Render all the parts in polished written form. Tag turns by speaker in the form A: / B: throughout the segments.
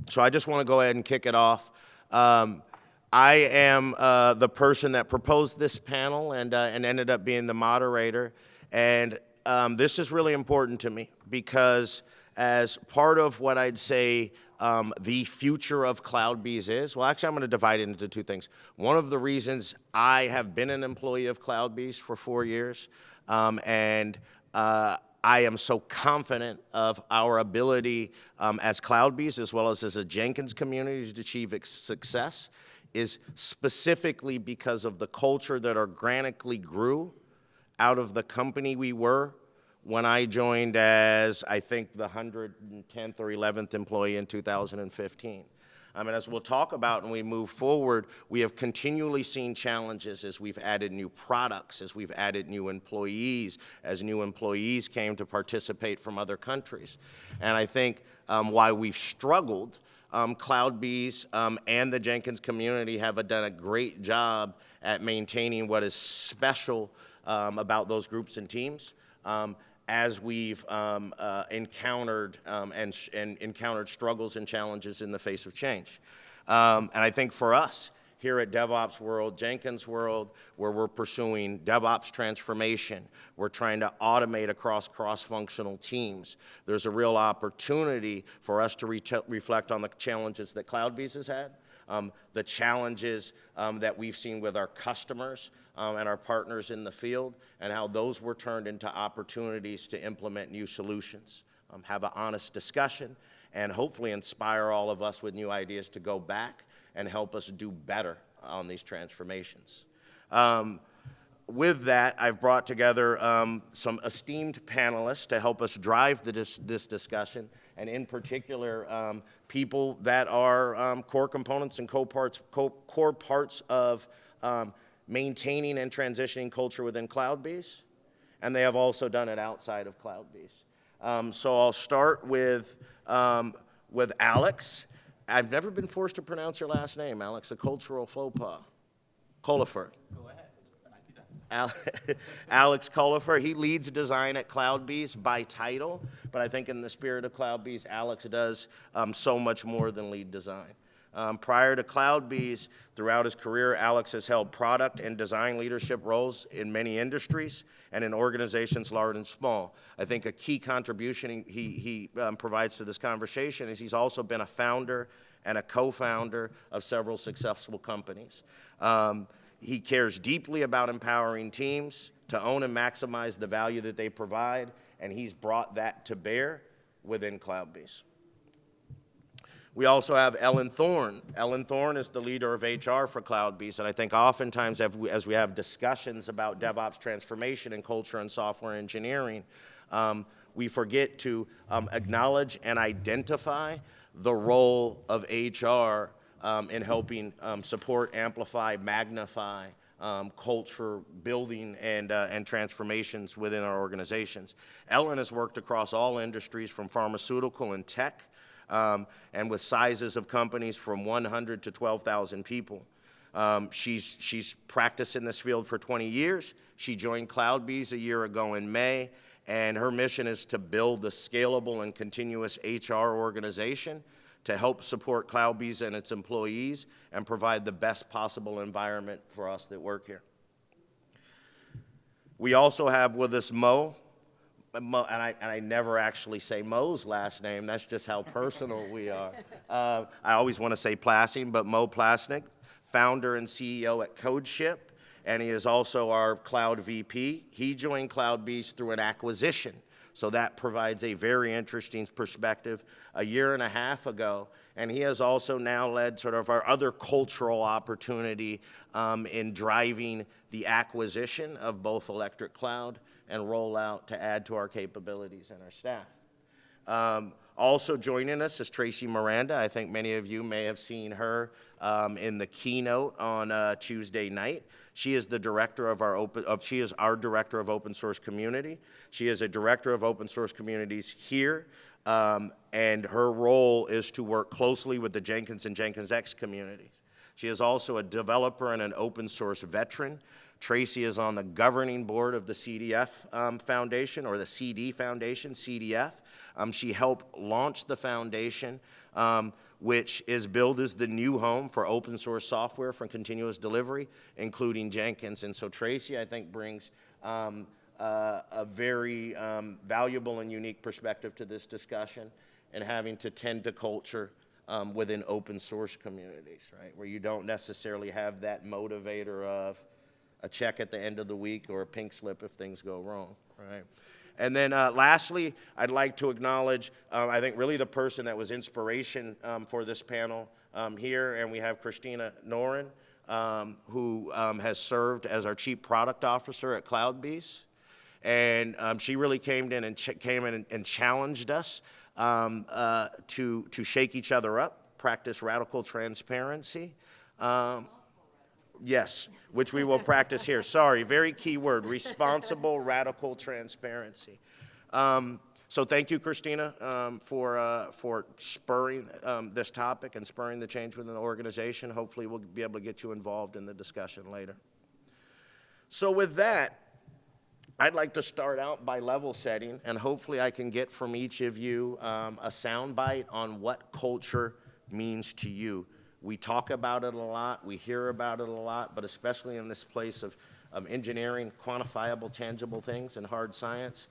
A: So I just want to go ahead and kick it off. I am the person that proposed this panel and ended up being the moderator. And this is really important to me because as part of what I'd say the future of CloudBees is, well, actually, I'm going to divide it into two things. One of the reasons I have been an employee of CloudBees for 4 years, I am so confident of our ability as CloudBees as well as a Jenkins community to achieve success is specifically because of the culture that organically grew out of the company we were when I joined as, I think, the 110th or 11th employee in 2015. As we'll talk about and we move forward, we have continually seen challenges as we've added new products, as we've added new employees, as new employees came to participate from other countries. And I think why we've struggled, CloudBees and the Jenkins community have done a great job at maintaining what is special about those groups and teams as we've encountered encountered struggles and challenges in the face of change. And I think for us here at DevOps World, Jenkins World, where we're pursuing DevOps transformation, we're trying to automate across cross-functional teams. There's a real opportunity for us to reflect on the challenges that CloudBees has had, the challenges that we've seen with our customers and our partners in the field, and how those were turned into opportunities to implement new solutions, have an honest discussion, and hopefully inspire all of us with new ideas to go back and help us do better on these transformations. With that, I've brought together some esteemed panelists to help us drive this discussion, and in particular, people that are core components and core parts of maintaining and transitioning culture within CloudBees, and they have also done it outside of CloudBees. So I'll start with Alex. I've never been forced to pronounce your last name, Alex, a cultural faux pas. Kohlhofer. Go ahead. Alex Kohlhofer, he leads design at CloudBees by title, but I think in the spirit of CloudBees, Alex does so much more than lead design. Prior to CloudBees, throughout his career, Alex has held product and design leadership roles in many industries and in organizations large and small. I think a key contribution he provides to this conversation is he's also been a founder and a co-founder of several successful companies. He cares deeply about empowering teams to own and maximize the value that they provide, and he's brought that to bear within CloudBees. We also have Ellen Thorne. Ellen Thorne is the leader of HR for CloudBees, and I think oftentimes as we have discussions about DevOps transformation and culture and software engineering, we forget to acknowledge and identify the role of HR in helping support, amplify, magnify culture building and transformations within our organizations. Ellen has worked across all industries from pharmaceutical and tech, and with sizes of companies from 100 to 12,000 people. She's practiced in this field for 20 years. She joined CloudBees a year ago in May, and her mission is to build a scalable and continuous HR organization to help support CloudBees and its employees and provide the best possible environment for us that work here. We also have with us Mo, and I never actually say Mo's last name. That's just how personal we are. I always want to say Plassnig, but Mo Plassnig, founder and CEO at CodeShip, and he is also our Cloud VP. He joined CloudBees through an acquisition, so that provides a very interesting perspective a year and a half ago. And he has also now led sort of our other cultural opportunity in driving the acquisition of both Electric Cloud and rollout to add to our capabilities and our staff. Also joining us is Tracy Miranda. I think many of you may have seen her in the keynote on Tuesday night. She is the director of she is our director of open source community. She is a director of open source communities here, and her role is to work closely with the Jenkins and Jenkins X communities. She is also a developer and an open source veteran, Tracy is on the governing board of the CDF Foundation, or the CD Foundation, CDF. She helped launch the foundation, which is billed as the new home for open source software for continuous delivery, including Jenkins. And so Tracy, I think, brings a very valuable and unique perspective to this discussion, and having to tend to culture within open source communities, right? Where you don't necessarily have that motivator of a check at the end of the week or a pink slip if things go wrong, right? And then lastly, I'd like to acknowledge, I think, really the person that was inspiration for this panel here, and we have Christina Noren, who has served as our Chief Product Officer at CloudBees. And she really came in and challenged us to shake each other up, practice radical transparency. Yes, which we will practice here. Sorry, very key word, responsible radical transparency. So thank you, Christina, for spurring this topic and spurring the change within the organization. Hopefully we'll be able to get you involved in the discussion later. So with that, I'd like to start out by level setting, and hopefully I can get from each of you a soundbite on what culture means to you. We talk about it a lot, we hear about it a lot, but especially in this place of engineering quantifiable, tangible things and hard science,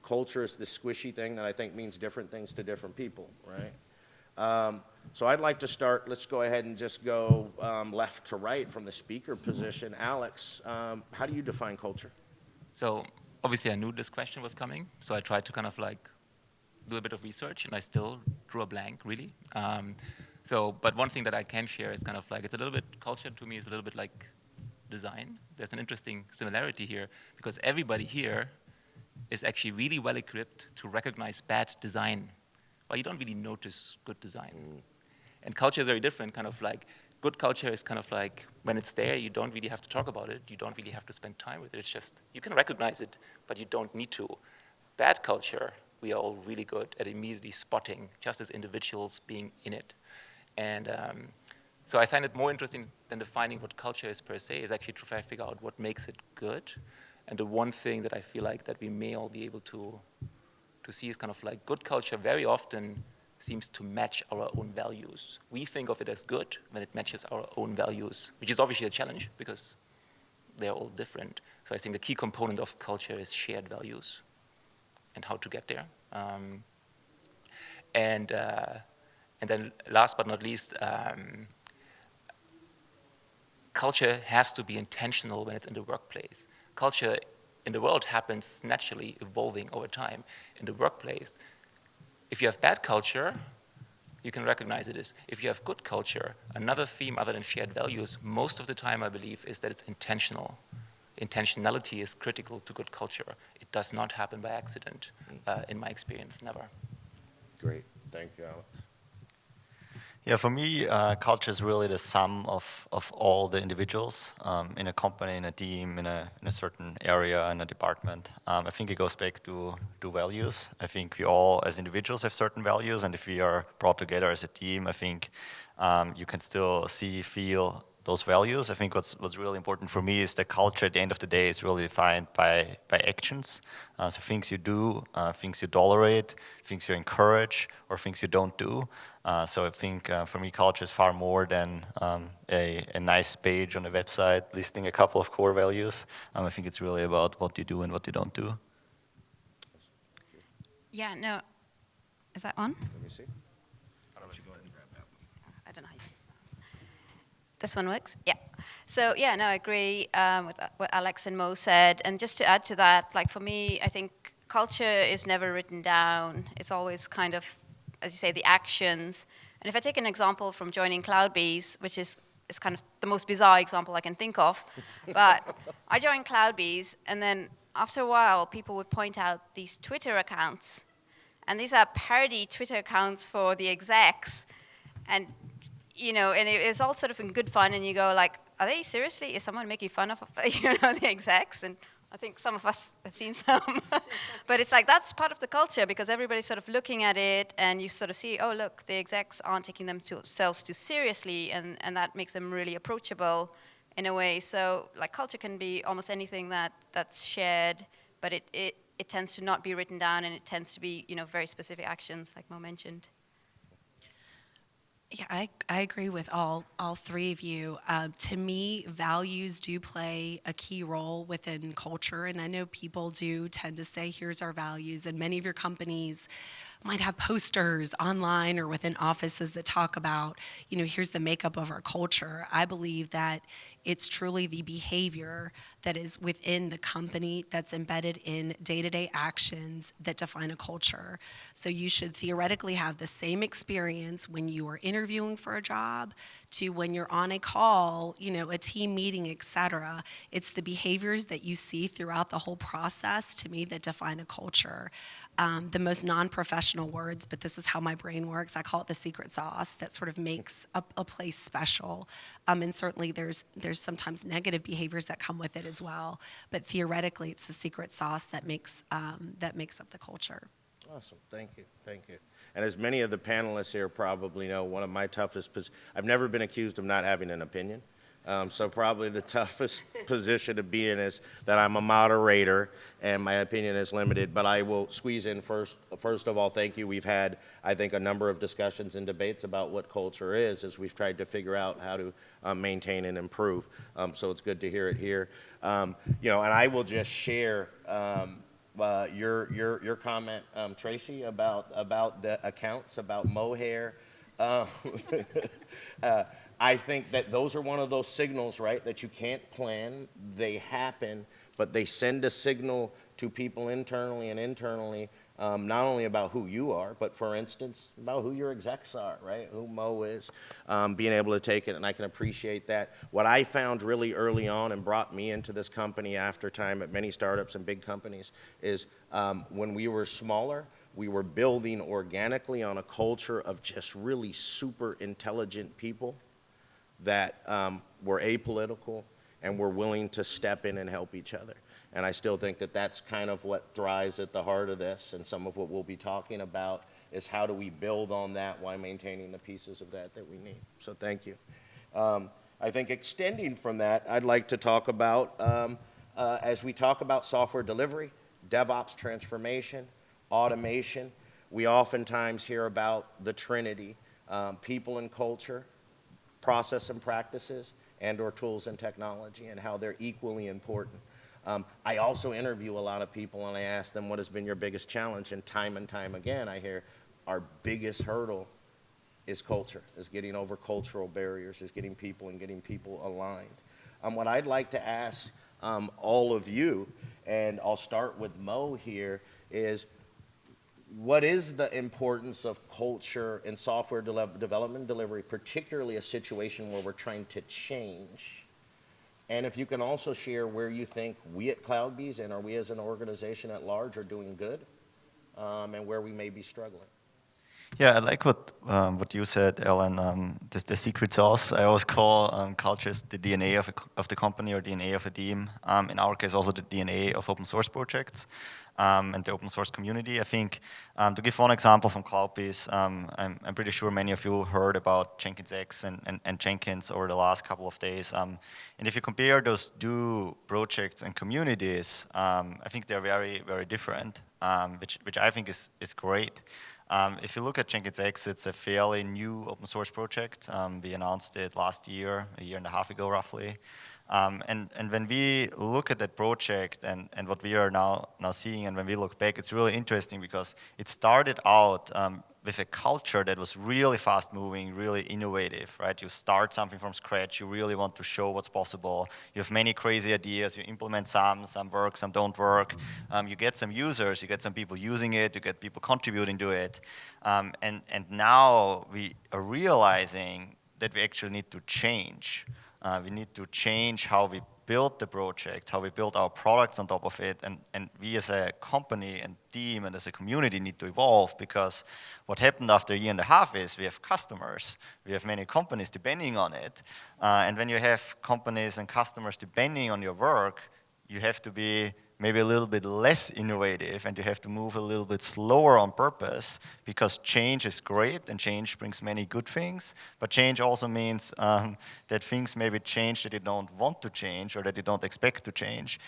A: culture is the squishy thing that I think means different things to different people, right? So I'd like to start, let's go ahead and just go left to right from the speaker position. Alex, how do you define culture?
B: So obviously I knew this question was coming, so I tried to kind of like do a bit of research, and I still drew a blank, really. But one thing that I can share is kind of like, it's a little bit, culture to me is a little bit like design. There's an interesting similarity here, because everybody here is actually really well equipped to recognize bad design, while you don't really notice good design. And culture is very different, kind of like, good culture is kind of like, when it's there, you don't really have to talk about it, you don't really have to spend time with it, it's just, you can recognize it, but you don't need to. Bad culture, we are all really good at immediately spotting, just as individuals being in it. And so I find it more interesting than defining what culture is per se, is actually to try to figure out what makes it good. And the one thing that I feel like that we may all be able to see is kind of like, good culture very often seems to match our own values. We think of it as good when it matches our own values, which is obviously a challenge because they're all different. So I think the key component of culture is shared values and how to get there. And then last but not least, culture has to be intentional when it's in the workplace. Culture in the world happens naturally, evolving over time. In the workplace, if you have bad culture, you can recognize it is. If you have good culture, another theme other than shared values, most of the time I believe, is that it's intentional. Intentionality is critical to good culture. It does not happen by accident, in my experience, never.
A: Great, thank you, Alex.
C: Yeah, for me, culture is really the sum of all the individuals in a company, in a team, in a certain area, in a department. I think it goes back to values. I think we all, as individuals, have certain values, and if we are brought together as a team, I think you can still see, feel those values. I think what's really important for me is the culture at the end of the day is really defined by actions. So things you do, things you tolerate, things you encourage, or things you don't do. So I think for me, culture is far more than a nice page on a website listing a couple of core values. I think it's really about what you do and what you don't do.
D: Yeah, no. Is that on?
A: Let me see.
D: I don't know how you This one works? Yeah. So, yeah, no, I agree with what Alex and Mo said. And just to add to that, like for me, I think culture is never written down. It's always kind of, as you say, the actions. And if I take an example from joining CloudBees, which is kind of the most bizarre example I can think of, but I joined CloudBees, and then after a while, people would point out these Twitter accounts. And these are parody Twitter accounts for the execs. And you know, and it was all sort of in good fun, and you go like, are they seriously, is someone making fun of, the execs? And I think some of us have seen some. But it's like, that's part of the culture, because everybody's sort of looking at it, and you sort of see, oh, look, the execs aren't taking themselves too seriously, and that makes them really approachable in a way. So like culture can be almost anything that's shared, but it tends to not be written down, and it tends to be, very specific actions, like Mo mentioned.
E: Yeah, I agree with all three of you. To me, values do play a key role within culture, and I know people do tend to say, here's our values, and many of your companies might have posters online or within offices that talk about, here's the makeup of our culture. I believe that it's truly the behavior that is within the company that's embedded in day-to-day actions that define a culture. So you should theoretically have the same experience when you are interviewing for a job to when you're on a call, a team meeting, et cetera. It's the behaviors that you see throughout the whole process, to me, that define a culture. The most non-professional words, but this is how my brain works, I call it the secret sauce that sort of makes a place special. And certainly there's sometimes negative behaviors that come with it as well, but theoretically it's the secret sauce that makes up the culture.
A: Awesome, thank you. And as many of the panelists here probably know, one of my toughest, I've never been accused of not having an opinion. So probably the toughest position to be in is that I'm a moderator and my opinion is limited, but I will squeeze in first. First of all, thank you. We've had, I think, a number of discussions and debates about what culture is as we've tried to figure out how to maintain and improve. So it's good to hear it here. And I will just share your comment, Tracy, about the accounts, about mohair. I think that those are one of those signals, right, that you can't plan. They happen, but they send a signal to people internally and internally, not only about who you are, but for instance, about who your execs are, right, who Mo is, being able to take it, and I can appreciate that. What I found really early on and brought me into this company after time at many startups and big companies is when we were smaller, we were building organically on a culture of just really super intelligent people that were apolitical and were willing to step in and help each other. And I still think that that's kind of what thrives at the heart of this, and some of what we'll be talking about is how do we build on that while maintaining the pieces of that we need. So thank you. I think extending from that, I'd like to talk about, as we talk about software delivery, DevOps transformation, automation, we oftentimes hear about the Trinity, people and culture, process and practices, and or tools and technology, and how they're equally important. I also interview a lot of people and I ask them what has been your biggest challenge, and time again I hear our biggest hurdle is culture, is getting over cultural barriers, is getting people aligned. What I'd like to ask all of you, and I'll start with Mo here, is what is the importance of culture in software development delivery, particularly a situation where we're trying to change? And if you can also share where you think we at CloudBees and are we as an organization at large are doing good, and where we may be struggling.
C: Yeah, I like what you said, Ellen. This the secret sauce. I always call cultures the DNA of the company or DNA of a team. In our case, also the DNA of open source projects and the open source community. I think to give one example from CloudBees, I'm pretty sure many of you heard about Jenkins X and Jenkins over the last couple of days. And if you compare those two projects and communities, I think they're very, very different, which I think is great. If you look at Jenkins X, it's a fairly new open source project. We announced it last year, a year and a half ago roughly. And when we look at that project and what we are now seeing, and when we look back, it's really interesting because it started out with a culture that was really fast moving, really innovative, right? You start something from scratch, you really want to show what's possible. You have many crazy ideas, you implement some work, some don't work. You get some users, you get some people using it, you get people contributing to it. And now we are realizing that we actually need to change. We need to change how we build the project, how we build our products on top of it, and we as a company and team and as a community need to evolve, because what happened after a year and a half is we have customers, we have many companies depending on it, and when you have companies and customers depending on your work, you have to be maybe a little bit less innovative and you have to move a little bit slower on purpose, because change is great and change brings many good things, but change also means that things maybe change that you don't want to change or that you don't expect to change.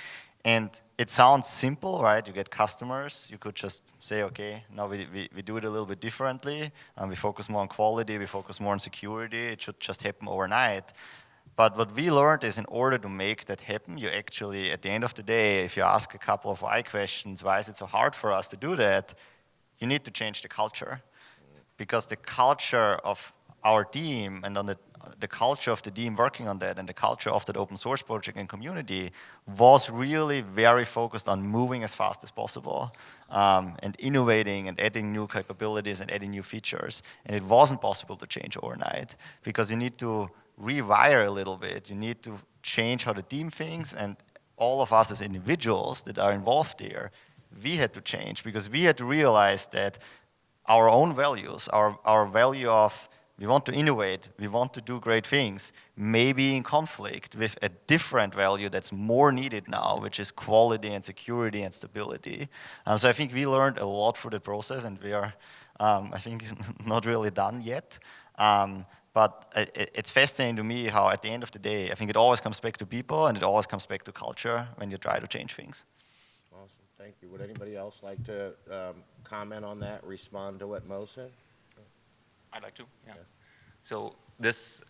C: And it sounds simple, right? You get customers, you could just say, okay, now we do it a little bit differently, we focus more on quality, we focus more on security, it should just happen overnight. But what we learned is in order to make that happen, you actually, at the end of the day, if you ask a couple of why questions, why is it so hard for us to do that, you need to change the culture. Because the culture of our team and on the culture of the team working on that and the culture of that open source project and community was really very focused on moving as fast as possible and innovating and adding new capabilities and adding new features. And it wasn't possible to change overnight because you need to rewire a little bit. You need to change how the team thinks, and all of us as individuals that are involved here, we had to change because we had to realize that our own values, our value of we want to innovate, we want to do great things, may be in conflict with a different value that's more needed now, which is quality and security and stability. So I think we learned a lot through the process, and we are, I think, not really done yet. But it's fascinating to me how at the end of the day, I think it always comes back to people and it always comes back to culture when you try to change things.
A: Awesome, thank you. Would anybody else like to comment on that, respond to what Mo said?
B: I'd like to, yeah. So this,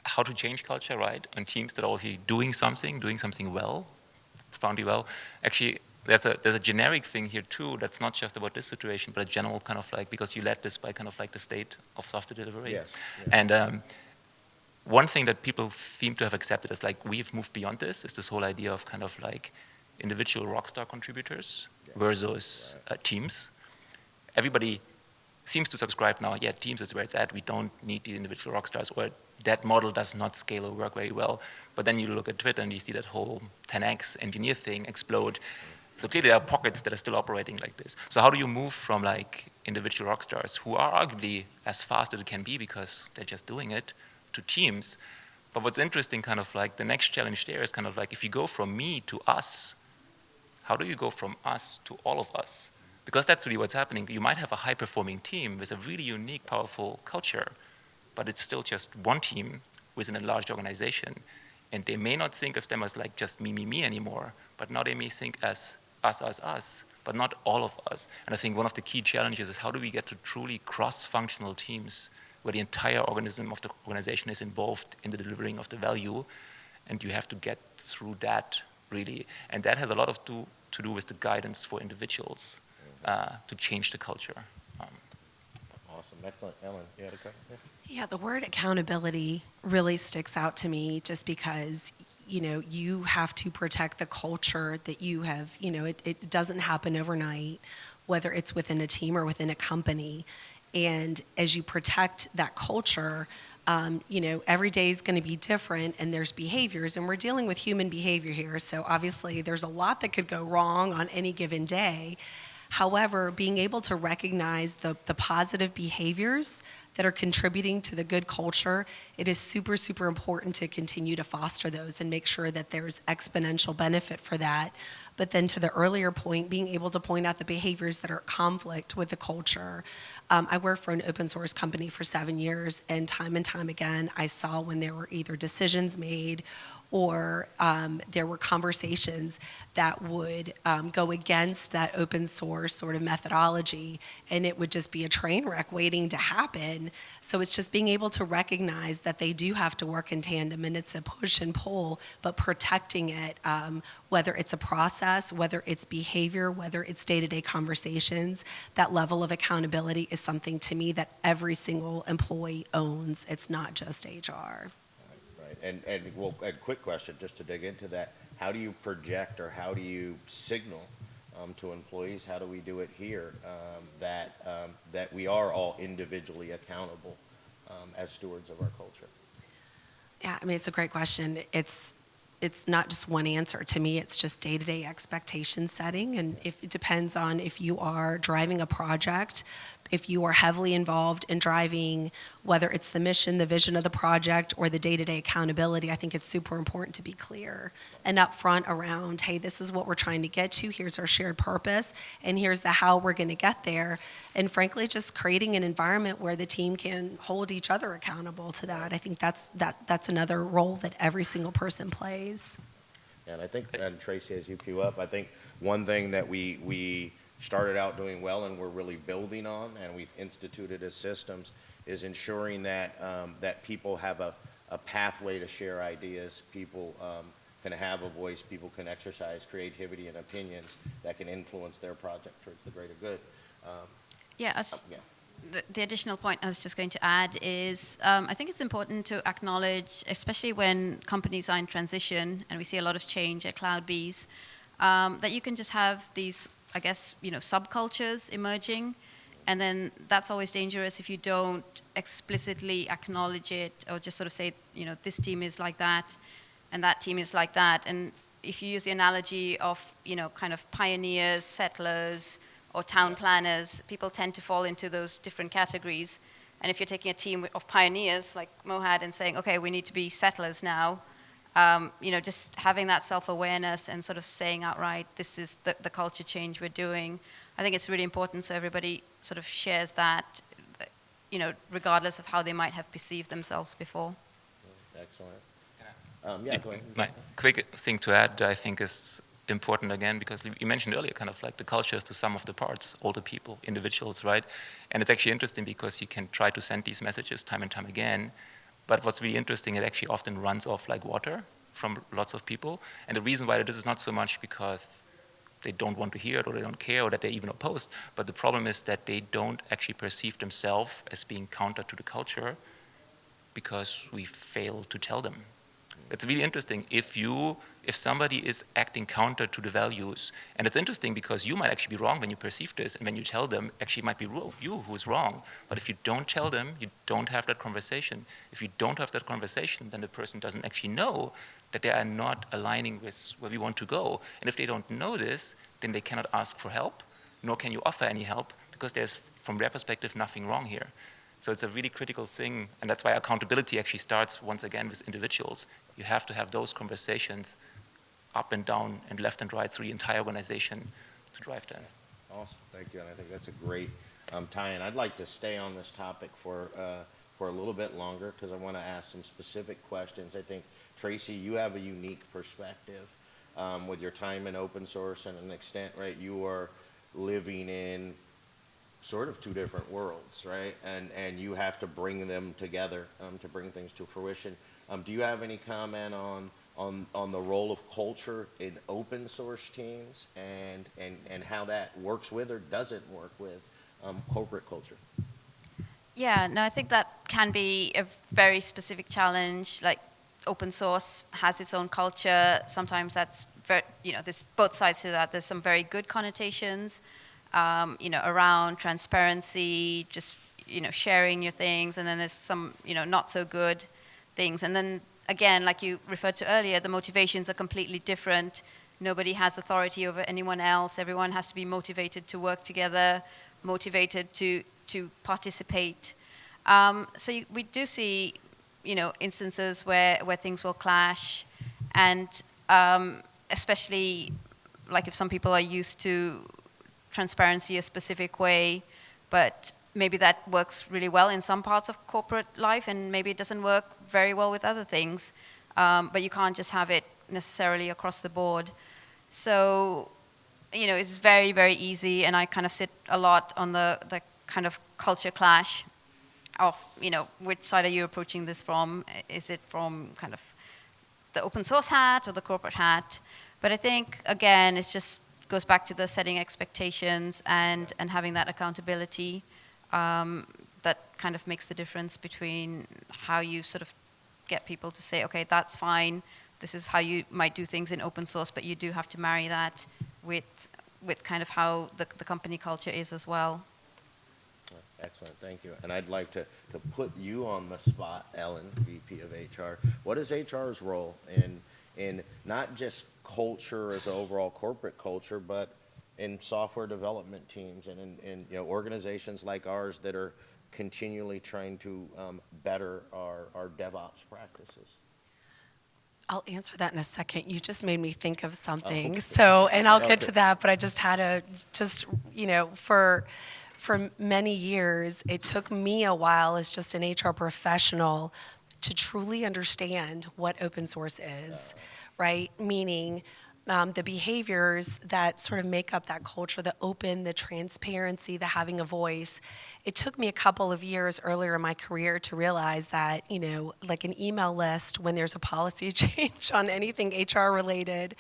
B: how to change culture, right, on teams that are already doing something well, profoundly well. Actually, there's a generic thing here too that's not just about this situation, but a general kind of like, because you led this by kind of like the state of software delivery.
A: Yes, yes.
B: And one thing that people seem to have accepted is like, we've moved beyond this, is this whole idea of kind of like individual rockstar contributors versus teams. Everybody seems to subscribe now, yeah, teams is where it's at, we don't need the individual rock stars, or that model does not scale or work very well. But then you look at Twitter and you see that whole 10x engineer thing explode. So clearly there are pockets that are still operating like this. So how do you move from like individual rock stars, who are arguably as fast as it can be because they're just doing it, to teams? But what's interesting, kind of like the next challenge there is kind of like, if you go from me to us, how do you go from us to all of us? Because that's really what's happening. You might have a high-performing team with a really unique, powerful culture, but it's still just one team within a large organization. And they may not think of them as like just me anymore, but now they may think as us, but not all of us. And I think one of the key challenges is how do we get to truly cross-functional teams where the entire organism of the organization is involved in the delivering of the value, and you have to get through that, really. And that has a lot to do with the guidance for individuals. To change the culture.
A: Awesome, excellent. Ellen, you had a question?
E: Yeah, the word accountability really sticks out to me just because, you have to protect the culture that you have, it doesn't happen overnight, whether it's within a team or within a company. And as you protect that culture, every day is going to be different and there's behaviors, and we're dealing with human behavior here. So obviously there's a lot that could go wrong on any given day. However, being able to recognize the positive behaviors that are contributing to the good culture, it is super, super important to continue to foster those and make sure that there's exponential benefit for that. But then to the earlier point, being able to point out the behaviors that are at conflict with the culture. I worked for an open source company for 7 years, and time again, I saw when there were either decisions made or there were conversations that would go against that open source sort of methodology, and it would just be a train wreck waiting to happen. So it's just being able to recognize that they do have to work in tandem, and it's a push and pull, but protecting it, whether it's a process, whether it's behavior, whether it's day-to-day conversations, that level of accountability is something to me that every single employee owns. It's not just HR.
A: And well, a quick question, just to dig into that. How do you project or how do you signal to employees, how do we do it here, that we are all individually accountable as stewards of our culture?
E: Yeah, I mean, it's a great question. It's not just one answer. To me, it's just day-to-day expectation setting. And if it depends on if you are driving a project if you are heavily involved in driving, whether it's the mission, the vision of the project, or the day-to-day accountability, I think it's super important to be clear and upfront around, hey, this is what we're trying to get to, here's our shared purpose, and here's the how we're going to get there. And frankly, just creating an environment where the team can hold each other accountable to that. I think that's another role that every single person plays.
A: And I think, and Tracy, as you queue up, I think one thing that we started out doing well and we're really building on, and we've instituted as systems, is ensuring that that people have a pathway to share ideas. People can have a voice. People can exercise creativity and opinions that can influence their project towards the greater good.
D: Yeah,
A: Yeah.
D: the additional point I was just going to add is I think it's important to acknowledge, especially when companies are in transition and we see a lot of change at CloudBees, that you can just have these, I guess, subcultures emerging, and then that's always dangerous if you don't explicitly acknowledge it or just sort of say, this team is like that and that team is like that. And if you use the analogy of, kind of pioneers, settlers, or town planners, people tend to fall into those different categories. And if you're taking a team of pioneers like Mo had and saying, okay, we need to be settlers now, just having that self-awareness and sort of saying outright, this is the culture change we're doing. I think it's really important so everybody sort of shares that, regardless of how they might have perceived themselves before.
A: Excellent. Yeah, go ahead.
B: My quick thing to add, I think, is important again, because you mentioned earlier kind of like the culture is to sum of the parts, all the people, individuals, right? And it's actually interesting because you can try to send these messages time and time again, but what's really interesting, it actually often runs off like water from lots of people. And the reason why this is not so much because they don't want to hear it or they don't care or that they're even opposed, but the problem is that they don't actually perceive themselves as being counter to the culture because we fail to tell them. It's really interesting if somebody is acting counter to the values, and it's interesting because you might actually be wrong when you perceive this, and when you tell them, actually it might be you who's wrong. But if you don't tell them, you don't have that conversation. If you don't have that conversation, then the person doesn't actually know that they are not aligning with where we want to go. And if they don't know this, then they cannot ask for help, nor can you offer any help, because there's, from their perspective, nothing wrong here. So it's a really critical thing, and that's why accountability actually starts, once again, with individuals. You have to have those conversations up and down and left and right through the entire organization to drive that.
A: Awesome, thank you, and I think that's a great tie-in. I'd like to stay on this topic for a little bit longer because I want to ask some specific questions. I think, Tracy, you have a unique perspective with your time in open source, and an extent, right, you are living in sort of two different worlds, right? And you have to bring them together to bring things to fruition. Do you have any comment on the role of culture in open source teams and how that works with or doesn't work with corporate culture?
D: Yeah, no, I think that can be a very specific challenge. Like, open source has its own culture. Sometimes that's very, there's both sides to that. There's some very good connotations, around transparency, just, sharing your things, and then there's some, not so good things. And then again, like you referred to earlier, the motivations are completely different. Nobody has authority over anyone else. Everyone has to be motivated to work together, motivated to participate. So we do see, instances where things will clash, and especially like if some people are used to transparency a specific way, but maybe that works really well in some parts of corporate life, and maybe it doesn't work very well with other things. But you can't just have it necessarily across the board. So, it's very, very easy, and I kind of sit a lot on the kind of culture clash of, which side are you approaching this from? Is it from kind of the open source hat or the corporate hat? But I think, again, it just goes back to the setting expectations and having that accountability. That kind of makes the difference between how you sort of get people to say, okay, that's fine, this is how you might do things in open source, but you do have to marry that with kind of how the company culture is as well.
A: Excellent, thank you. And I'd like to put you on the spot, Ellen, VP of HR. What is HR's role in not just culture as overall corporate culture, but in software development teams and in organizations like ours that are continually trying to better our DevOps practices?
E: I'll answer that in a second. You just made me think of something. So, and I'll get to that, but I just had to for many years, it took me a while as just an HR professional to truly understand what open source is, right? Meaning the behaviors that sort of make up that culture, the open, the transparency, the having a voice. It took me a couple of years earlier in my career to realize that, like an email list, when there's a policy change on anything HR related,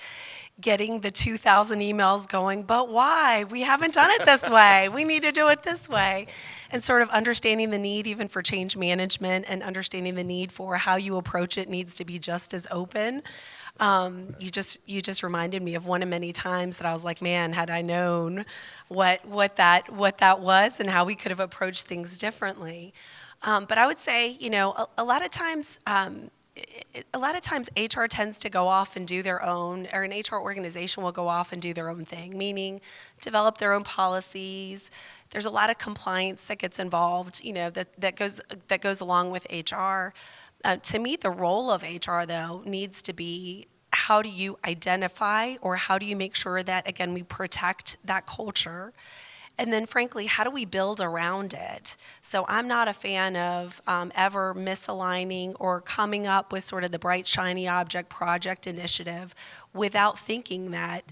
E: getting the 2,000 emails going, but why? We haven't done it this way. We need to do it this way. And sort of understanding the need even for change management and understanding the need for how you approach it needs to be just as open. You just reminded me of one of many times that I was like, man, had I known what that was and how we could have approached things differently. But I would say, a lot of times HR tends to go off and do their own, or an HR organization will go off and do their own thing, meaning develop their own policies. There's a lot of compliance that gets involved, that goes along with HR. To me, the role of HR, though, needs to be how do you identify or how do you make sure that, again, we protect that culture? And then, frankly, how do we build around it? So I'm not a fan of ever misaligning or coming up with sort of the bright, shiny object project initiative without thinking that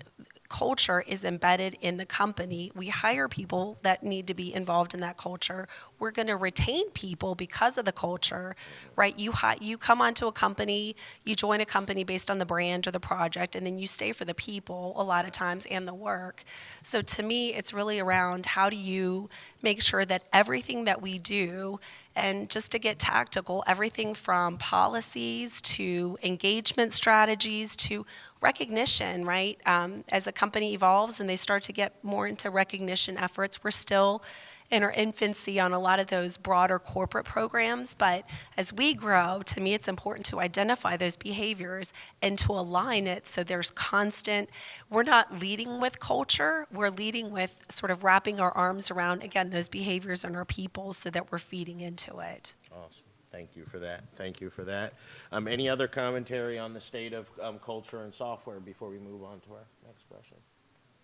E: culture is embedded in the company. We hire people that need to be involved in that culture. We're going to retain people because of the culture, right? You come onto a company, you join a company based on the brand or the project, and then you stay for the people a lot of times and the work. So to me, it's really around how do you make sure that everything that we do, and just to get tactical, everything from policies to engagement strategies to recognition, right? As a company evolves and they start to get more into recognition efforts, we're still in our infancy on a lot of those broader corporate programs, but as we grow, to me it's important to identify those behaviors and to align it so there's constant, we're not leading with culture, we're leading with sort of wrapping our arms around, again, those behaviors and our people so that we're feeding into it.
A: Awesome. Thank you for that. Thank you for that. Any other commentary on the state of culture and software before we move on to our next question?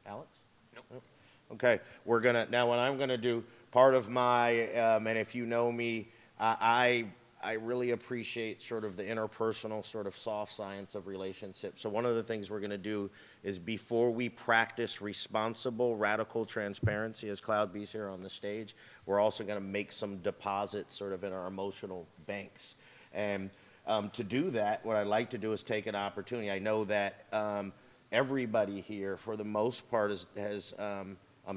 A: Alex? Nope. Okay. Now what I'm gonna do, part of my, and if you know me, I really appreciate sort of the interpersonal sort of soft science of relationships. So one of the things we're gonna do is before we practice responsible, radical transparency as CloudBees here on the stage, we're also gonna make some deposits sort of in our emotional banks. And to do that, what I'd like to do is take an opportunity. I know that everybody here, for the most part, has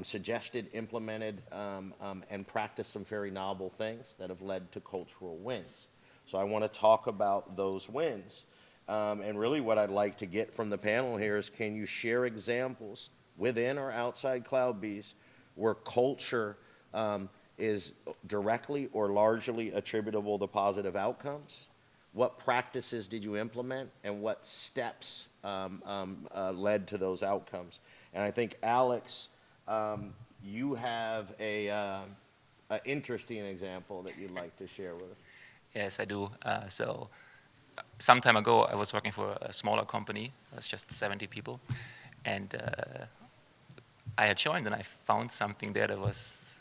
A: suggested, implemented, and practiced some very novel things that have led to cultural wins. So I want to talk about those wins. And really what I'd like to get from the panel here is, can you share examples within or outside CloudBees where culture is directly or largely attributable to positive outcomes? What practices did you implement, and what steps led to those outcomes? And I think, Alex, you have an interesting example that you'd like to share with us.
B: Yes, I do. So some time ago, I was working for a smaller company. It was just 70 people. And I had joined, and I found something there that was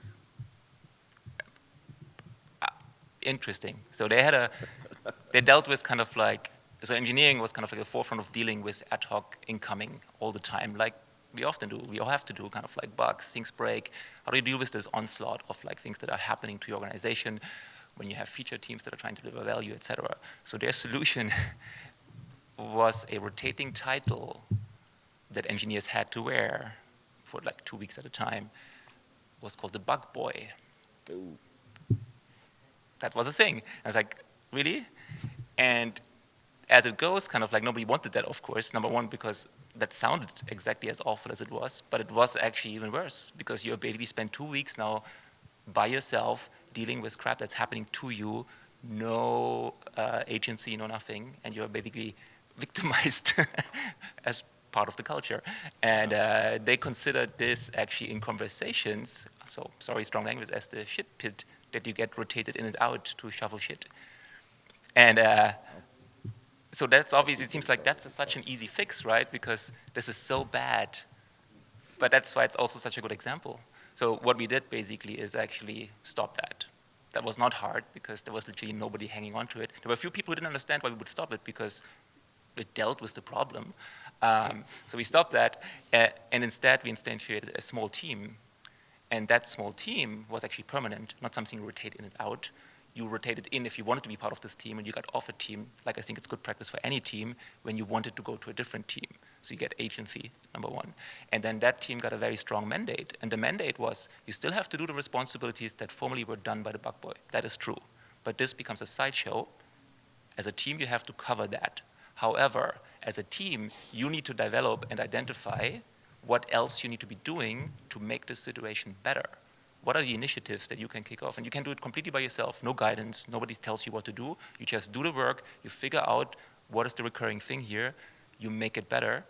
B: interesting. So they dealt with kind of like, so engineering was kind of like the forefront of dealing with ad hoc incoming all the time, like we often do. We all have to do kind of like bugs, things break. How do you deal with this onslaught of like things that are happening to your organization when you have feature teams that are trying to deliver value, et cetera? So their solution was a rotating title that engineers had to wear for like 2 weeks at a time. It was called the bug boy.
A: Ooh.
B: That was a thing. I was like, really? And as it goes, kind of like nobody wanted that, of course. Number one, because that sounded exactly as awful as it was, but it was actually even worse because you basically spent 2 weeks now by yourself dealing with crap that's happening to you, no agency, no nothing, and you're basically victimized as part of the culture. And they considered this actually in conversations, so sorry, strong language, as the shit pit that you get rotated in and out to shovel shit. And so that's obvious. It seems like that's such an easy fix, right? Because this is so bad. But that's why it's also such a good example. So what we did basically is actually stop that. That was not hard because there was literally nobody hanging on to it. There were a few people who didn't understand why we would stop it because it dealt with the problem. So we stopped that, and instead we instantiated a small team. And that small team was actually permanent, not something you rotate in and out. You rotated in if you wanted to be part of this team, and you got off a team, like I think it's good practice for any team, when you wanted to go to a different team. So you get agency, number one. And then that team got a very strong mandate. And the mandate was, you still have to do the responsibilities that formerly were done by the bug boy. That is true. But this becomes a sideshow. As a team, you have to cover that. However, as a team, you need to develop and identify what else you need to be doing to make this situation better. What are the initiatives that you can kick off? And you can do it completely by yourself, no guidance, nobody tells you what to do. You just do the work, you figure out what is the recurring thing here, you make it better,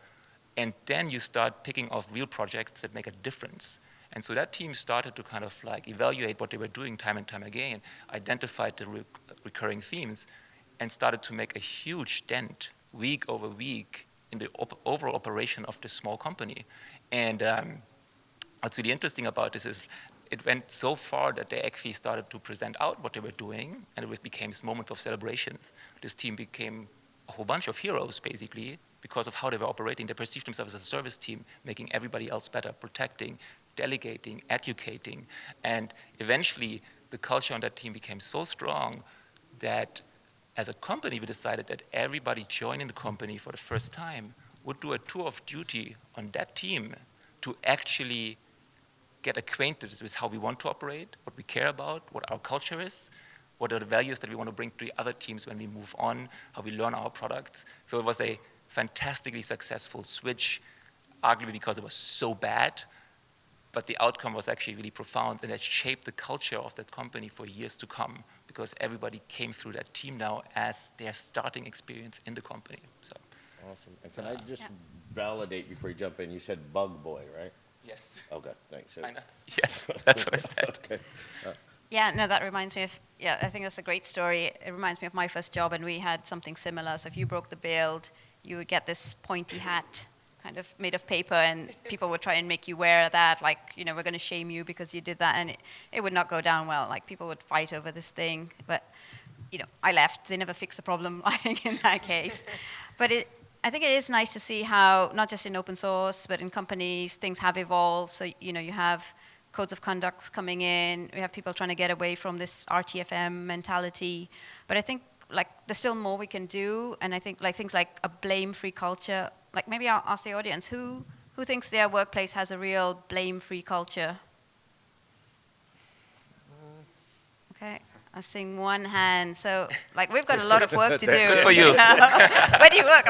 B: and then you start picking off real projects that make a difference. And so that team started to kind of like evaluate what they were doing time and time again, identified the recurring themes, and started to make a huge dent week over week in the overall operation of this small company. And what's really interesting about this is it went so far that they actually started to present out what they were doing, and it became this moment of celebrations. This team became a whole bunch of heroes, basically, because of how they were operating. They perceived themselves as a service team, making everybody else better, protecting, delegating, educating. And eventually, the culture on that team became so strong that as a company, we decided that everybody joining the company for the first time would do a tour of duty on that team to actually get acquainted with how we want to operate, what we care about, what our culture is, what are the values that we want to bring to the other teams when we move on, how we learn our products. So it was a fantastically successful switch, arguably because it was so bad, but the outcome was actually really profound, and it shaped the culture of that company for years to come, because everybody came through that team now as their starting experience in the company. So.
A: Awesome. And can I just validate before you jump in? You said bug boy, right?
B: Yes.
A: Okay, thanks.
B: I know. Yes, that's what I said.
A: Okay.
D: Yeah, no, that reminds me of, I think that's a great story. It reminds me of my first job, and we had something similar. So if you broke the build, you would get this pointy hat kind of made of paper, and people would try and make you wear that, like, we're going to shame you because you did that, and it would not go down well. Like, people would fight over this thing, but, I left. They never fixed the problem, I think, in that case. But I think it is nice to see how, not just in open source, but in companies, things have evolved. So, you have codes of conduct coming in. We have people trying to get away from this RTFM mentality. But I think, there's still more we can do. And I think, things like a blame-free culture. Maybe I'll ask the audience, who thinks their workplace has a real blame-free culture? Okay. I'm seeing one hand. So, we've got a lot of work to do.
B: Good for you.
D: Where do you work?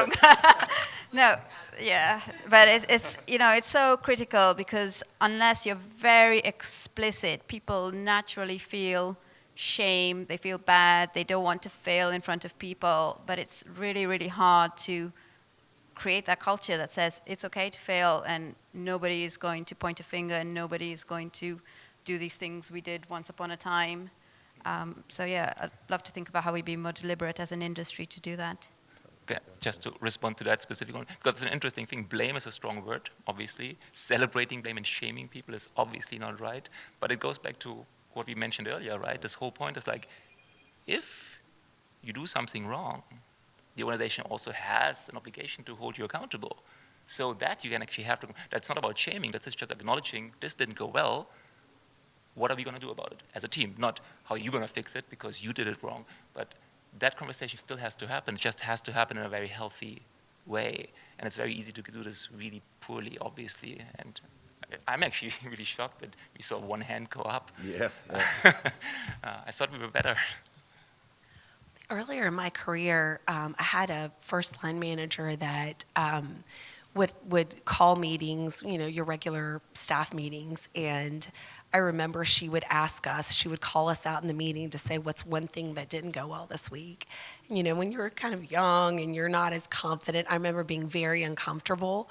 D: No, yeah. But it's it's so critical, because unless you're very explicit, people naturally feel shame. They feel bad. They don't want to fail in front of people. But it's really, really hard to create that culture that says it's okay to fail, and nobody is going to point a finger, and nobody is going to do these things we did once upon a time. So yeah, I'd love to think about how we be more deliberate as an industry to do that.
B: Okay, just to respond to that specific one, because it's an interesting thing. Blame is a strong word, obviously. Celebrating blame and shaming people is obviously not right. But it goes back to what we mentioned earlier, right? This whole point is if you do something wrong, the organization also has an obligation to hold you accountable. So that you can actually have to, that's not about shaming, that's just acknowledging this didn't go well. What are we going to do about it as a team? Not how you're going to fix it because you did it wrong, but that conversation still has to happen. It just has to happen in a very healthy way. And it's very easy to do this really poorly, obviously. And I'm actually really shocked that we saw one hand go up.
A: Yeah.
B: I thought we were better.
E: Earlier in my career, I had a first line manager that would call meetings, your regular staff meetings, and I remember she would ask us, she would call us out in the meeting to say what's one thing that didn't go well this week. When you're kind of young and you're not as confident, I remember being very uncomfortable.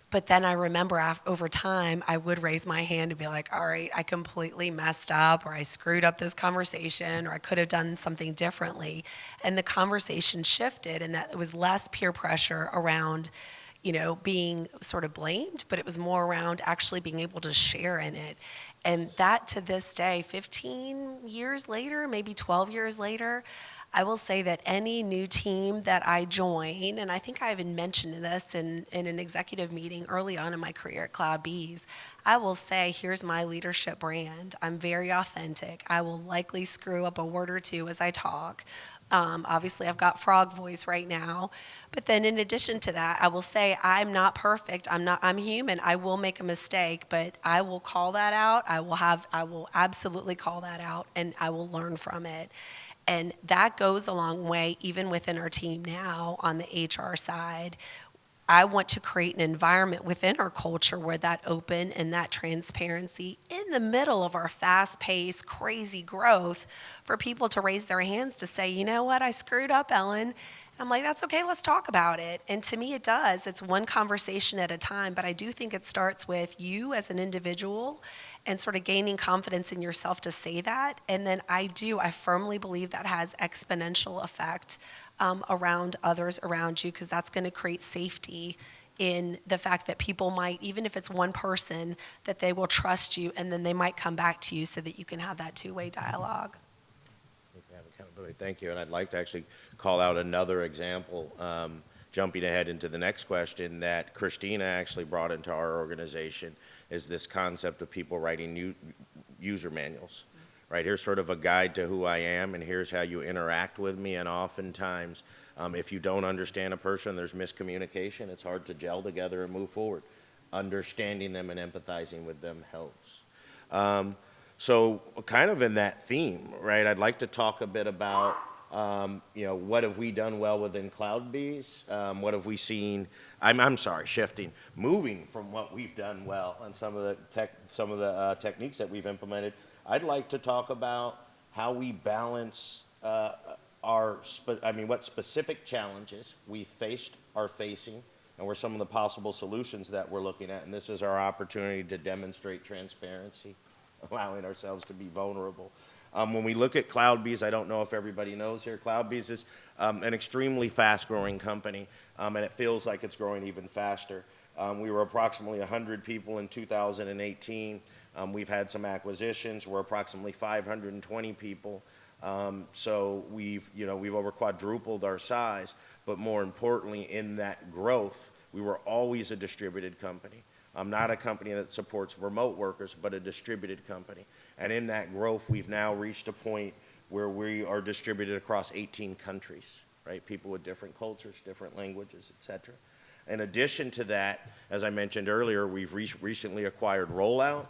E: But then I remember over time, I would raise my hand and be like, all right, I completely messed up, or I screwed up this conversation, or I could have done something differently. And the conversation shifted, and that it was less peer pressure around being sort of blamed, but it was more around actually being able to share in it. And that, to this day, 15 years later, maybe 12 years later, I will say that any new team that I join, and I think I even mentioned this in an executive meeting early on in my career at CloudBees, I will say, here's my leadership brand. I'm very authentic. I will likely screw up a word or two as I talk. Obviously, I've got frog voice right now. But then in addition to that, I will say I'm not perfect. I'm human. I will make a mistake, but I will call that out. I will absolutely call that out, and I will learn from it. And that goes a long way, even within our team now on the HR side. I want to create an environment within our culture where that open and that transparency in the middle of our fast-paced, crazy growth for people to raise their hands to say, you know what, I screwed up, Ellen. I'm like, that's okay, let's talk about it. And to me, it does. It's one conversation at a time, but I do think it starts with you as an individual and sort of gaining confidence in yourself to say that. And then I firmly believe that has exponential effect around others around you, because that's going to create safety in the fact that people might, even if it's one person, that they will trust you, and then they might come back to you so that you can have that two-way dialogue.
A: Thank you, and I'd like to actually call out another example, jumping ahead into the next question, that Christina actually brought into our organization, is this concept of people writing new user manuals. Right, here's sort of a guide to who I am, and here's how you interact with me. And oftentimes, if you don't understand a person, there's miscommunication. It's hard to gel together and move forward. Understanding them and empathizing with them helps. So kind of in that theme, right, I'd like to talk a bit about, what have we done well within CloudBees? What have we seen? Moving from what we've done well and some of the techniques that we've implemented. I'd like to talk about how we balance what specific challenges we are facing, and what some of the possible solutions that we're looking at. And this is our opportunity to demonstrate transparency, allowing ourselves to be vulnerable. When we look at CloudBees, I don't know if everybody knows here, CloudBees is an extremely fast-growing company, and it feels like it's growing even faster. We were approximately 100 people in 2018. We've had some acquisitions. We're approximately 520 people. So we've over quadrupled our size, but more importantly, in that growth, we were always a distributed company. Not a company that supports remote workers, but a distributed company. And in that growth, we've now reached a point where we are distributed across 18 countries, right? People with different cultures, different languages, et cetera. In addition to that, as I mentioned earlier, we've recently acquired Rollout.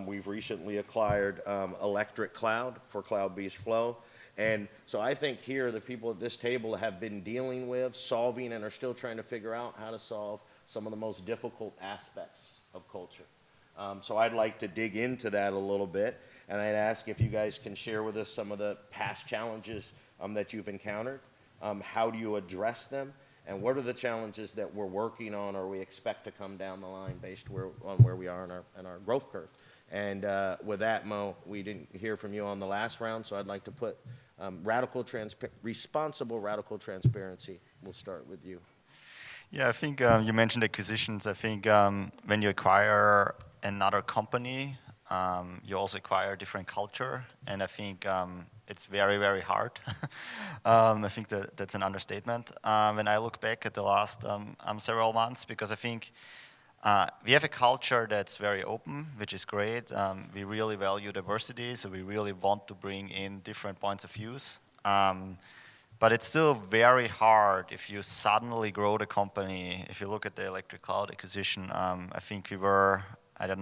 A: We've recently acquired Electric Cloud for CloudBees Flow. And so I think here the people at this table have been dealing with, solving, and are still trying to figure out how to solve some of the most difficult aspects of culture. So I'd like to dig into that a little bit, and I'd ask if you guys can share with us some of the past challenges that you've encountered. How do you address them? And what are the challenges that we're working on or we expect to come down the line based on where we are in our growth curve? And with that, Mo, we didn't hear from you on the last round, so I'd like to put responsible radical transparency. We'll start with you.
C: Yeah, I think you mentioned acquisitions. I think when you acquire another company, you also acquire a different culture, and I think it's very, very hard. I think that's an understatement. When I look back at the last several months, because I think we have a culture that's very open, which is great. We really value diversity, so we really want to bring in different points of views. But it's still very hard if you suddenly grow the company. If you look at the Electric Cloud acquisition, I think we were,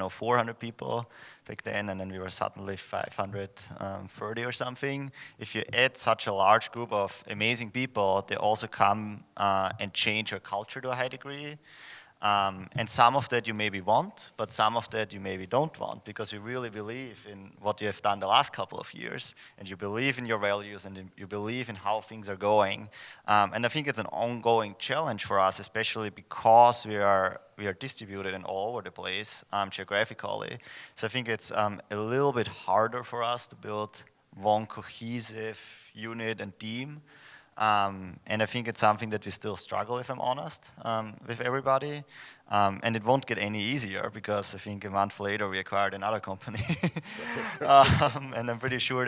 C: 400 people back then, and then we were suddenly 530 or something. If you add such a large group of amazing people, they also come and change your culture to a high degree. And some of that you maybe want, but some of that you maybe don't want, because you really believe in what you have done the last couple of years, and you believe in your values, and you believe in how things are going. And I think it's an ongoing challenge for us, especially because we are distributed in all over the place geographically. So I think it's a little bit harder for us to build one cohesive unit and team. And I think it's something that we still struggle, if I'm honest, with everybody. And it won't get any easier, because I think a month later we acquired another company. And I'm pretty sure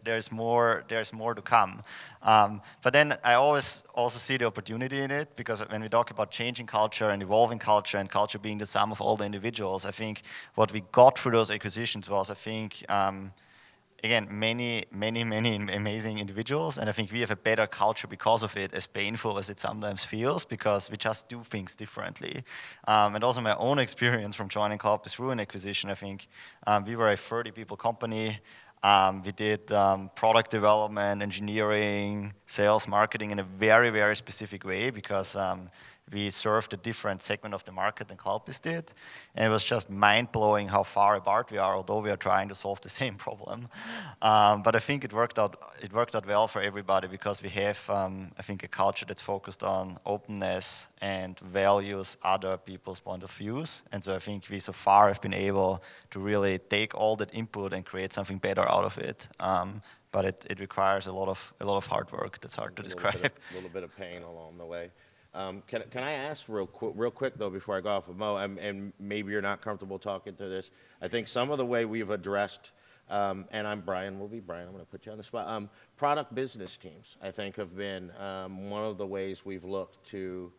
C: there's more to come. But then I always also see the opportunity in it, because when we talk about changing culture and evolving culture, and culture being the sum of all the individuals, I think what we got through those acquisitions was, I think, again, many amazing individuals, and I think we have a better culture because of it, as painful as it sometimes feels, because we just do things differently. And also my own experience from joining CloudBees through an acquisition, I think we were a 30-people company. We did product development, engineering, sales, marketing in a very, very specific way, because we served a different segment of the market than CloudBees did. And it was just mind-blowing how far apart we are, although we are trying to solve the same problem. But I think it worked out well for everybody, because we have, I think, a culture that's focused on openness and values other people's point of views. And so I think we so far have been able to really take all that input and create something better out of it. But it requires a lot of hard work that's hard to describe.
A: A little bit of pain along the way. Can I ask real quick though, before I go off of Mo, and maybe you're not comfortable talking to this, I think some of the way we've addressed, and I'm Brian, I'm going to put you on the spot, product business teams, I think, have been one of the ways we've looked to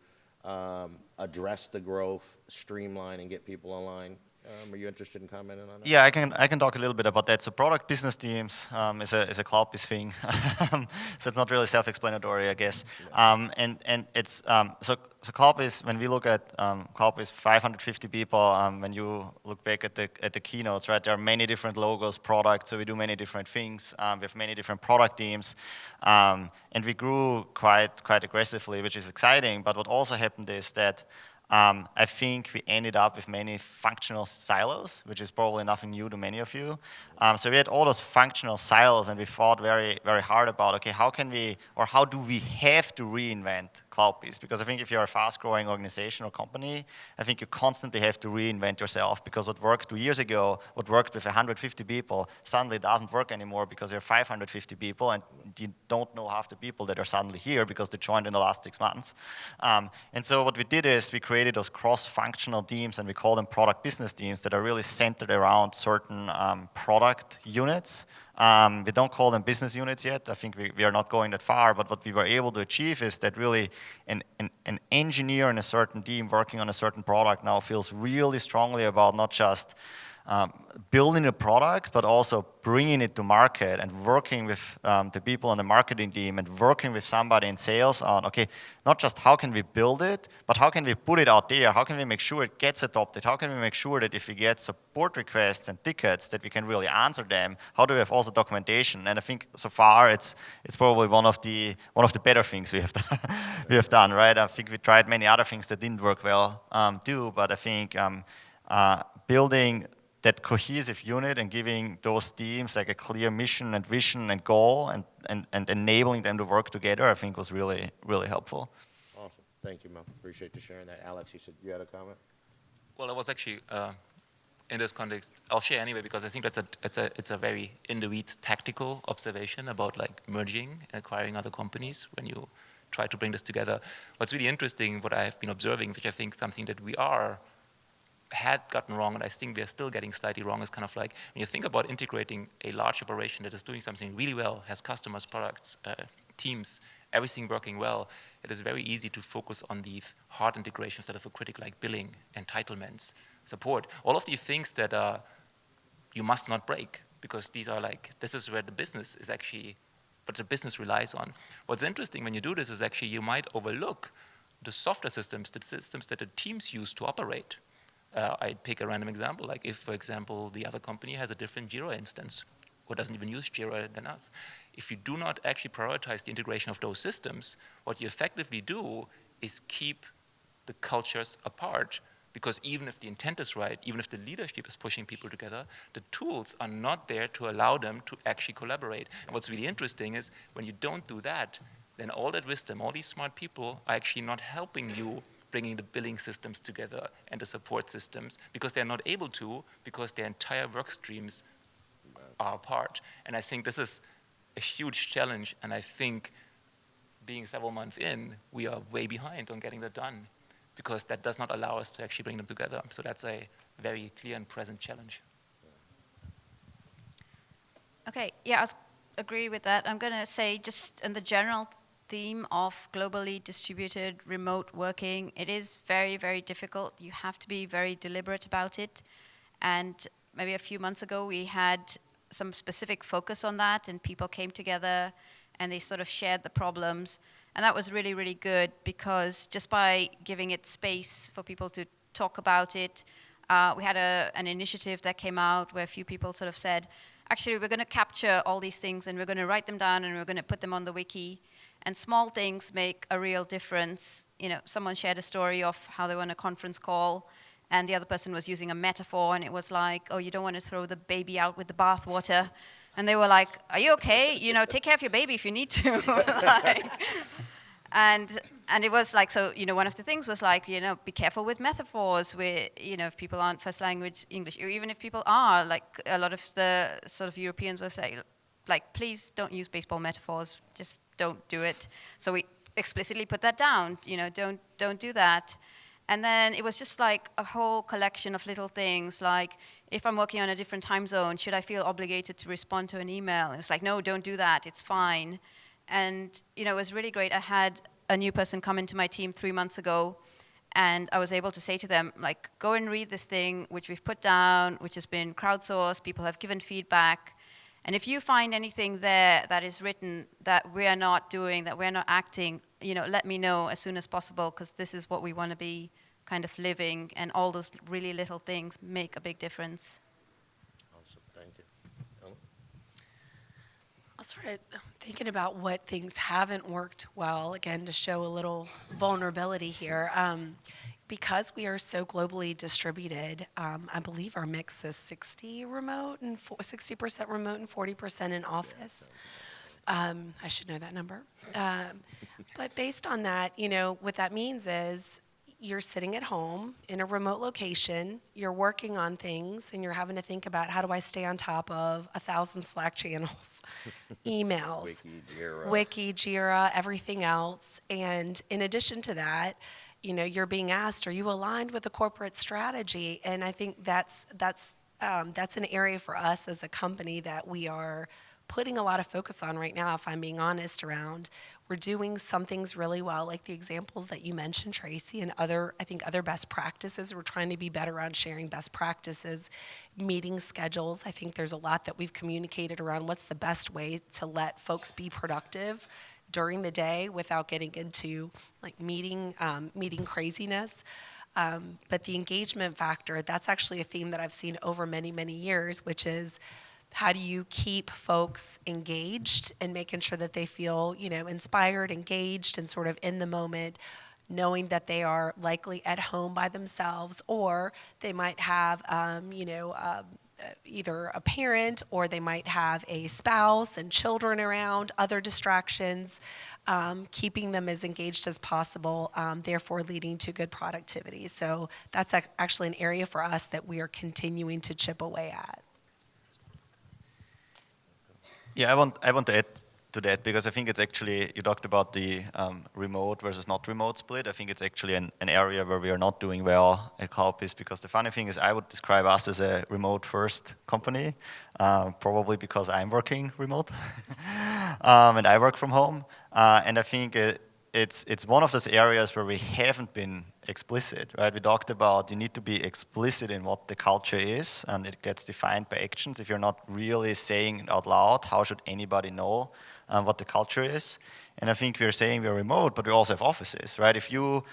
A: address the growth, streamline, and get people aligned. Are you interested in commenting on that?
C: Yeah, I can talk a little bit about that. So product business teams is a CloudBees thing, so it's not really self-explanatory, I guess. And it's so CloudBees, when we look at CloudBees, 550 people. When you look back at the keynotes, right? There are many different logos, products. So we do many different things. We have many different product teams, and we grew quite aggressively, which is exciting. But what also happened is that I think we ended up with many functional silos, which is probably nothing new to many of you. So we had all those functional silos, and we thought very, very hard about, okay, how do we have to reinvent CloudBees? Because I think if you're a fast-growing organization or company, I think you constantly have to reinvent yourself, because what worked 2 years ago, what worked with 150 people, suddenly doesn't work anymore because you're 550 people, and you don't know half the people that are suddenly here because they joined in the last 6 months. And so what we did is we created those cross-functional teams, and we call them product business teams, that are really centered around certain product units. We don't call them business units yet. I think we are not going that far, but what we were able to achieve is that really an engineer in a certain team working on a certain product now feels really strongly about not just building a product, but also bringing it to market and working with the people on the marketing team and working with somebody in sales on, okay, not just how can we build it, but how can we put it out there? How can we make sure it gets adopted? How can we make sure that if we get support requests and tickets, that we can really answer them? How do we have also documentation? And I think so far it's probably one of the better things we have done, right? I think we tried many other things that didn't work well too, but I think building that cohesive unit and giving those teams like a clear mission and vision and goal, and enabling them to work together, I think was really, really helpful.
A: Awesome. Thank you, Mo. Appreciate you sharing that. Alex, you said you had a comment?
B: Well, I was actually, in this context, I'll share anyway, because I think it's a very in-the-weeds tactical observation about like merging and acquiring other companies when you try to bring this together. What's really interesting, what I have been observing, which I think something that we had gotten wrong, and I think we are still getting slightly wrong, is kind of like, when you think about integrating a large operation that is doing something really well, has customers, products, teams, everything working well, it is very easy to focus on these hard integrations that are so critical, like billing, entitlements, support, all of these things that you must not break, because these are like, this is where the business is actually, what the business relies on. What's interesting when you do this is actually you might overlook the software systems, the systems that the teams use to operate. I pick a random example, like if, for example, the other company has a different Jira instance, or doesn't even use Jira than us. If you do not actually prioritize the integration of those systems, what you effectively do is keep the cultures apart. Because even if the intent is right, even if the leadership is pushing people together, the tools are not there to allow them to actually collaborate. And what's really interesting is when you don't do that, then all that wisdom, all these smart people are actually not helping you bringing the billing systems together and the support systems, because they're not able to, because their entire work streams are apart. And I think this is a huge challenge, and I think being several months in, we are way behind on getting that done, because that does not allow us to actually bring them together. So that's a very clear and present challenge.
D: Okay, yeah, I agree with that. I'm going to say just in the general theme of globally distributed remote working, it is very, very difficult. You have to be very deliberate about it. And maybe a few months ago, we had some specific focus on that, and people came together and they sort of shared the problems. And that was really, really good, because just by giving it space for people to talk about it, we had an initiative that came out where a few people sort of said, actually, we're going to capture all these things and we're going to write them down and we're going to put them on the wiki. And small things make a real difference. You know, someone shared a story of how they were on a conference call and the other person was using a metaphor, and it was like, oh, you don't want to throw the baby out with the bathwater. And they were like, are you okay? You know, take care of your baby if you need to. Like, and it was like, so, you know, one of the things was like, you know, be careful with metaphors where, you know, if people aren't first language English, or even if people are, like a lot of the sort of Europeans will say, like, please don't use baseball metaphors, just don't do it. So we explicitly put that down, you know, don't do that. And then it was just like a whole collection of little things, like if I'm working on a different time zone, should I feel obligated to respond to an email? And it's like, no, don't do that, it's fine. And, you know, it was really great. I had a new person come into my team 3 months ago, and I was able to say to them, like, go and read this thing, which we've put down, which has been crowdsourced, people have given feedback. And if you find anything there that is written that we are not doing, that we're not acting, you know, let me know as soon as possible, because this is what we want to be kind of living, and all those really little things make a big difference.
A: Awesome, thank you. Ellen?
E: I was sort of thinking about what things haven't worked well, again, to show a little vulnerability here. Because we are so globally distributed, I believe our mix is 60% remote and 40% in office. I should know that number. But based on that, you know, what that means is you're sitting at home in a remote location, you're working on things, and you're having to think about, how do I stay on top of 1,000 Slack channels, emails, Wiki, Jira, everything else. And in addition to that, you know, you're being asked, are you aligned with the corporate strategy? And I think that's an area for us as a company that we are putting a lot of focus on right now, if I'm being honest, around. We're doing some things really well, like the examples that you mentioned, Tracy, and other best practices. We're trying to be better on sharing best practices, meeting schedules. I think there's a lot that we've communicated around what's the best way to let folks be productive during the day without getting into like meeting craziness. But the engagement factor, that's actually a theme that I've seen over many, many years, which is, how do you keep folks engaged and making sure that they feel, you know, inspired, engaged, and sort of in the moment, knowing that they are likely at home by themselves, or they might have, either a parent, or they might have a spouse and children around, other distractions, keeping them as engaged as possible, therefore leading to good productivity. So that's actually an area for us that we are continuing to chip away at.
C: Yeah, I want to add to that, because I think it's actually, you talked about the remote versus not remote split. I think it's actually an area where we are not doing well at CloudBees, because the funny thing is I would describe us as a remote first company, probably because I'm working remote and I work from home. And I think it's one of those areas where we haven't been explicit, right? We talked about you need to be explicit in what the culture is, and it gets defined by actions. If you're not really saying it out loud, how should anybody know what the culture is? And I think we're saying we're remote, but we also have offices, right? If you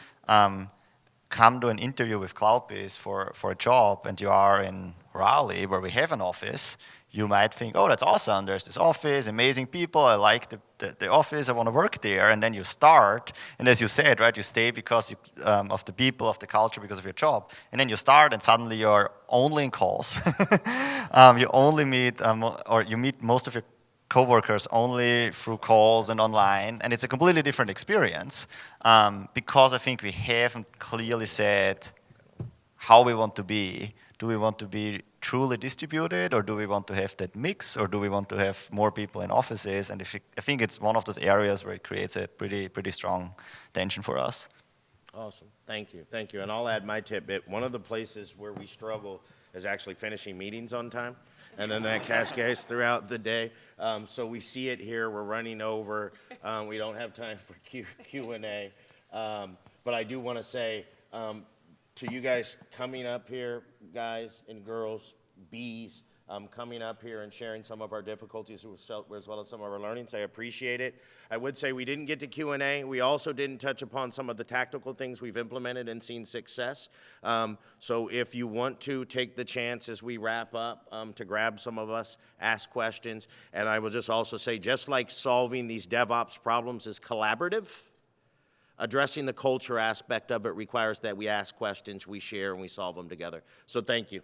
C: come to an interview with CloudBees for a job and you are in Raleigh, where we have an office, you might think, oh, that's awesome, there's this office, amazing people, I like the office, I want to work there, and then you start, and as you said, right, you stay because of the people, of the culture, because of your job, and then you start and suddenly you're only in calls. You only meet, or you meet most of your coworkers only through calls and online, and it's a completely different experience, because I think we haven't clearly said how we want to be. Do we want to be truly distributed, or do we want to have that mix, or do we want to have more people in offices? And I think it's one of those areas where it creates a pretty strong tension for us.
A: Awesome, thank you. And I'll add my tidbit. One of the places where we struggle is actually finishing meetings on time, and then that cascades throughout the day. So we see it here, we're running over, we don't have time for Q&A. But I do want to say, to you guys coming up here, guys and girls, bees, coming up here and sharing some of our difficulties as well as some of our learnings. I appreciate it. I would say we didn't get to Q&A. We also didn't touch upon some of the tactical things we've implemented and seen success. So if you want to take the chance as we wrap up to grab some of us, ask questions. And I will just also say, just like solving these DevOps problems is collaborative, addressing the culture aspect of it requires that we ask questions, we share, and we solve them together. So thank you.